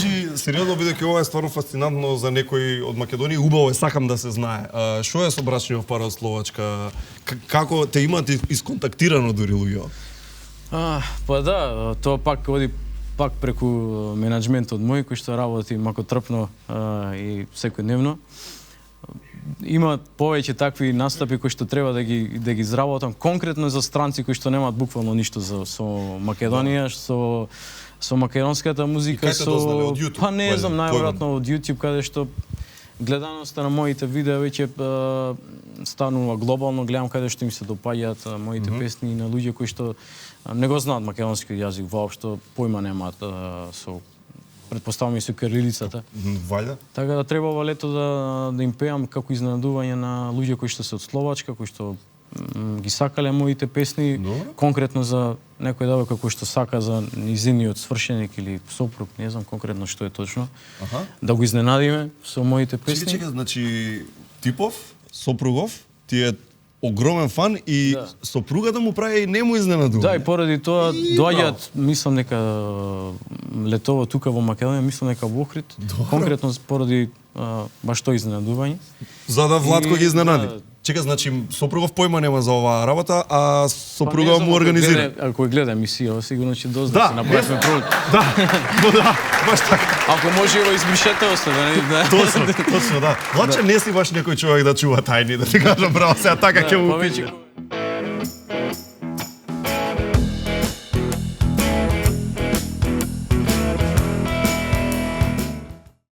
Значи, сериозно бидејќи ова е стварно фасцинантно за некој од Македонија, убаво е, сакам да се знае. Што е со брачниот пар од Словачка? Како те имаат исконтактирано дури луѓе? Па да, тоа пак оди пак преку менаџментот мој кој што работи макотрпно и секојдневно. Има повеќе такви настапи кои што треба да ги изработам конкретно за странци кои што немаат буквално ништо со Македонија, со македонската музика, од YouTube? Па не знам, најверојатно од YouTube, каде што гледаноста на моите видеа веќе станува глобално, гледам каде што им се допаѓаат моите песни на луѓе кои што не го знаат македонски јазик воопшто, појма немаат со претпоставам и со кирилицата. Вајда. Така да требава лето да им пеам како изненадување на луѓе кои што се од Словачка, кои што ги сакале моите песни, конкретно за некој девојка кој што сака за низиниот свршеник или сопруг, не знам конкретно што е точно. Да го изненадиме со моите песни. Чека, значи Типов, сопругов, ти е огромен фан и сопругата му прави и нему изненадување. Да, и поради тоа доаѓаат, мислам дека летово тука во Македонија, мислам дека во Охрид, конкретно поради баш тоа изненадување. За да Владко ги изненади. Чека, значи сопругов појма нема за оваа работа, а сопруга му организира. Ако гледа емисија, сигурно ќе дозна да се направиме пролет. Да, баш така. Ако може го избришете оста, да не. Точно, да. Владче не си баш некој човек да чува тајни, да ти кажам право, сега така ќе му.